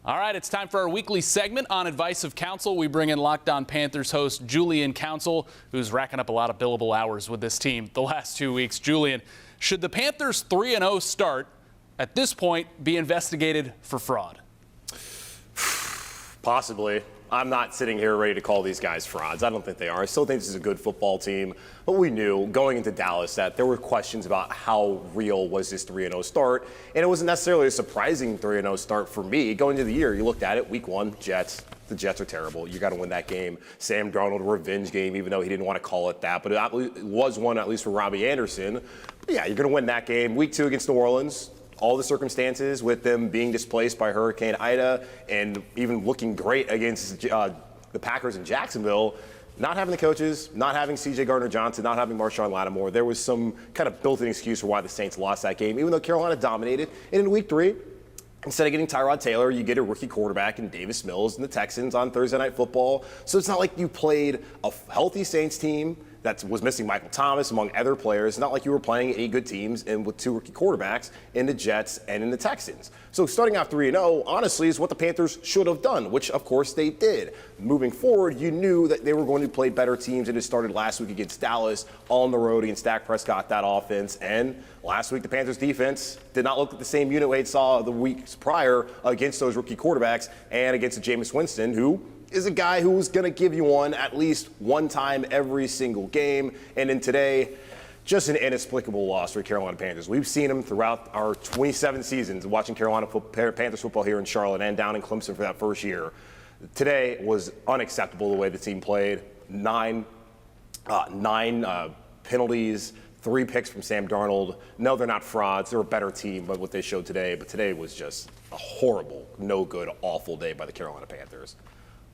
All right, it's time for our weekly segment on Advice of Counsel. We bring in Locked On Panthers host Julian Council, who's racking up a lot of billable hours with this team the last 2 weeks. Julian, should the Panthers 3-0 start at this point be investigated for fraud? Possibly. I'm not sitting here ready to call these guys frauds. I don't think they are. I still think this is a good football team. But we knew going into Dallas that there were questions about how real was this 3-0 start. And it wasn't necessarily a surprising 3-0 start for me. Going into the year, you looked at it, week one, Jets. The Jets are terrible. You got to win that game. Sam Darnold, revenge game, even though he didn't want to call it that. But it was one, at least for Robbie Anderson. But yeah, you're going to win that game. Week two against New Orleans. All the circumstances with them being displaced by Hurricane Ida and even looking great against the Packers in Jacksonville, not having the coaches, not having C.J. Gardner-Johnson, not having Marshawn Lattimore, there was some kind of built-in excuse for why the Saints lost that game, even though Carolina dominated. And in week three, instead of getting Tyrod Taylor, you get a rookie quarterback in Davis Mills and the Texans on Thursday Night Football. So it's not like you played a healthy Saints team that was missing Michael Thomas, among other players. It's not like you were playing 8 good teams and with 2 rookie quarterbacks in the Jets and in the Texans. So starting off 3-0, honestly, is what the Panthers should have done, which, of course, they did. Moving forward, you knew that they were going to play better teams, and it started last week against Dallas on the road against Dak Prescott, that offense. And last week, the Panthers' defense did not look like the same unit Wade saw the weeks prior against those rookie quarterbacks and against Jameis Winston, who is a guy who's going to give you one at least one time every single game. And in today, just an inexplicable loss for Carolina Panthers. We've seen them throughout our 27 seasons watching Carolina Panthers football here in Charlotte and down in Clemson for that first year. Today was unacceptable the way the team played. Nine penalties, 3 picks from Sam Darnold. No, they're not frauds. They're a better team than what they showed today. But today was just a horrible, no good, awful day by the Carolina Panthers.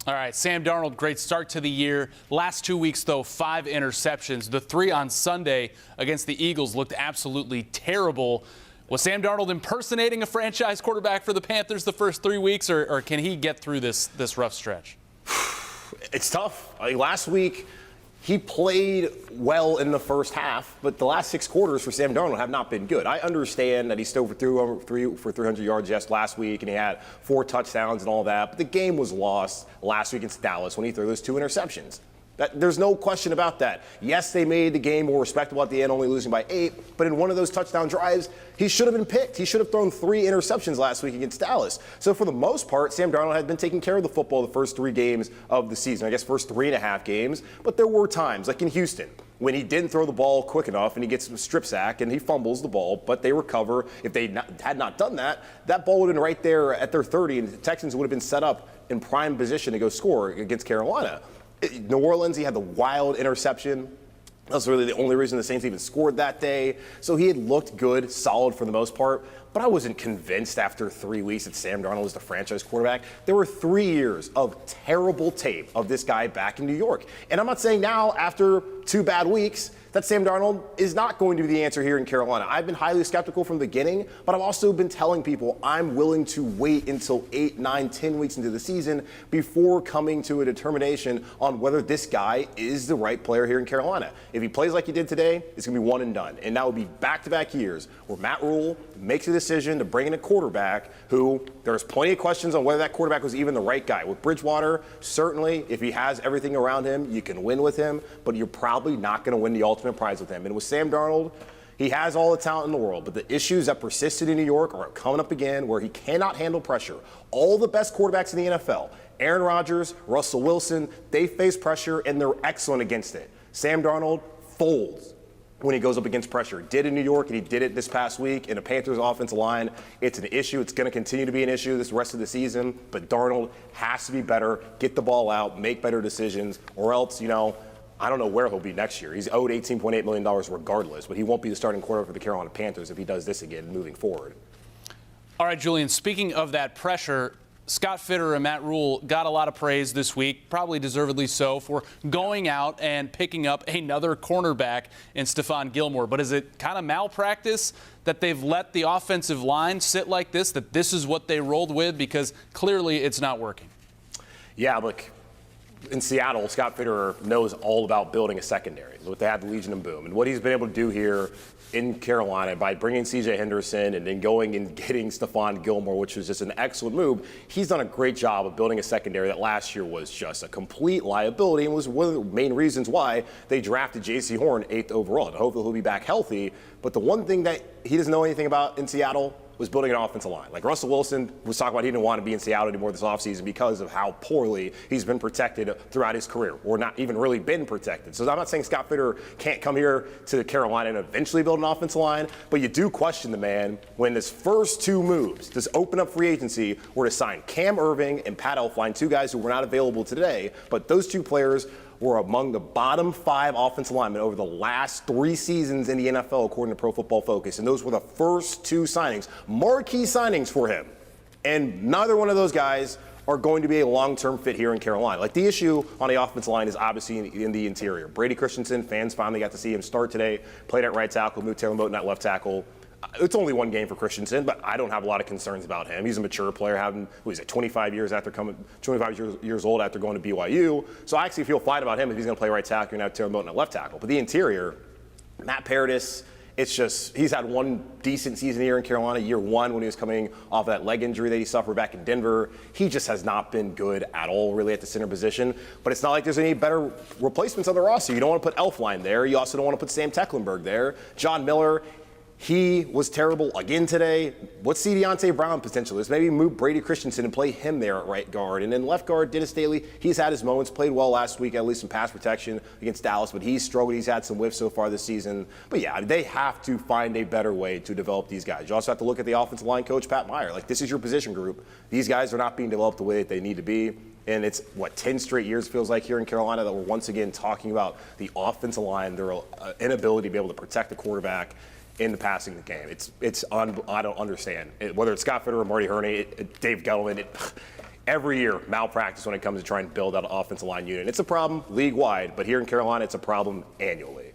All right, Sam Darnold, great start to the year. Last 2 weeks, though, 5 interceptions. The 3 on Sunday against the Eagles looked absolutely terrible. Was Sam Darnold impersonating a franchise quarterback for the Panthers the first 3 weeks, or can he get through this rough stretch? It's tough. Last week, he played well in the first half, but the last 6 quarters for Sam Darnold have not been good. I understand that he still threw for 300 yards last week, and he had 4 touchdowns and all that, but the game was lost last week against Dallas when he threw those 2 interceptions. There's no question about that. Yes, they made the game more respectable at the end, only losing by 8, but in one of those touchdown drives, he should have been picked. He should have thrown 3 interceptions last week against Dallas. So for the most part, Sam Darnold had been taking care of the football the first 3 games of the season, I guess first 3.5 games, but there were times, like in Houston, when he didn't throw the ball quick enough and he gets a strip sack and he fumbles the ball, but they recover. If they had not done that, that ball would have been right there at their 30, and the Texans would have been set up in prime position to go score against Carolina. New Orleans, he had the wild interception. That's really the only reason the Saints even scored that day. So he had looked good, solid for the most part. But I wasn't convinced after 3 weeks that Sam Darnold was the franchise quarterback. There were 3 years of terrible tape of this guy back in New York. And I'm not saying now, after 2 bad weeks, that Sam Darnold is not going to be the answer here in Carolina. I've been highly skeptical from the beginning, but I've also been telling people I'm willing to wait until 8, 9, 10 weeks into the season before coming to a determination on whether this guy is the right player here in Carolina. If he plays like he did today, it's going to be one and done. And that would be back-to-back years where Matt Rule makes a decision to bring in a quarterback who there's plenty of questions on whether that quarterback was even the right guy. With Bridgewater, certainly, if he has everything around him, you can win with him, but you're probably not going to win the ultimate prize with him. And with Sam Darnold, he has all the talent in the world, but the issues that persisted in New York are coming up again where he cannot handle pressure. All the best quarterbacks in the NFL, Aaron Rodgers, Russell Wilson, they face pressure and they're excellent against it. Sam Darnold folds when he goes up against pressure. He did in New York, and he did it this past week in a Panthers offensive line. It's an issue. It's going to continue to be an issue this rest of the season, but Darnold has to be better, get the ball out, make better decisions, or else, I don't know where he'll be next year. He's owed $18.8 million regardless, but he won't be the starting quarterback for the Carolina Panthers if he does this again moving forward. All right, Julian, speaking of that pressure, Scott Fitter and Matt Rule got a lot of praise this week, probably deservedly so, for going out and picking up another cornerback in Stephon Gilmore. But is it kind of malpractice that they've let the offensive line sit like this, that this is what they rolled with? Because clearly it's not working. Yeah, look, in Seattle, Scott Fitterer knows all about building a secondary. What they had the Legion and Boom, and what he's been able to do here in Carolina by bringing C.J. Henderson and then going and getting Stephon Gilmore, which was just an excellent move. He's done a great job of building a secondary that last year was just a complete liability and was one of the main reasons why they drafted J.C. Horn 8th overall. And hopefully he'll be back healthy. But the one thing that he doesn't know anything about in Seattle was building an offensive line. Like Russell Wilson was talking about, he didn't want to be in Seattle anymore this offseason because of how poorly he's been protected throughout his career, or not even really been protected. So I'm not saying Scott Fitterer can't come here to Carolina and eventually build an offensive line, but you do question the man when his first two moves, this open up free agency, were to sign Cam Irving and Pat Elflein, two guys who were not available today, but those two players were among the bottom 5 offensive linemen over the last 3 seasons in the NFL, according to Pro Football Focus. And those were the first 2 signings, marquee signings for him. And neither one of those guys are going to be a long-term fit here in Carolina. Like, the issue on the offensive line is obviously in the interior. Brady Christensen, fans finally got to see him start today, played at right tackle, moved Taylor Moton at left tackle. It's only one game for Christensen, but I don't have a lot of concerns about him. He's a mature player, having 25 years old after going to BYU. So I actually feel fine about him if he's going to play right tackle and have Taylor Moton at left tackle. But the interior, Matt Paradis, it's just, he's had one decent season here in Carolina, year 1 when he was coming off that leg injury that he suffered back in Denver. He just has not been good at all, really, at the center position. But it's not like there's any better replacements on the roster. You don't want to put Elflein there. You also don't want to put Sam Tecklenburg there. John Miller, he was terrible again today. What's the Deontay Brown potential is? Maybe move Brady Christensen and play him there at right guard. And then left guard, Dennis Daly, he's had his moments, played well last week, at least some pass protection against Dallas, but he's struggled. He's had some whiffs so far this season. But yeah, they have to find a better way to develop these guys. You also have to look at the offensive line coach, Pat Meyer. Like, this is your position group. These guys are not being developed the way that they need to be. And it's, 10 straight years feels like here in Carolina that we're once again talking about the offensive line, their inability to be able to protect the quarterback in the passing game. I don't understand. Whether it's Scott Fitterer, Marty Hurney, Dave Gettleman, every year malpractice when it comes to trying to build out an offensive line unit. It's a problem league-wide, but here in Carolina, it's a problem annually.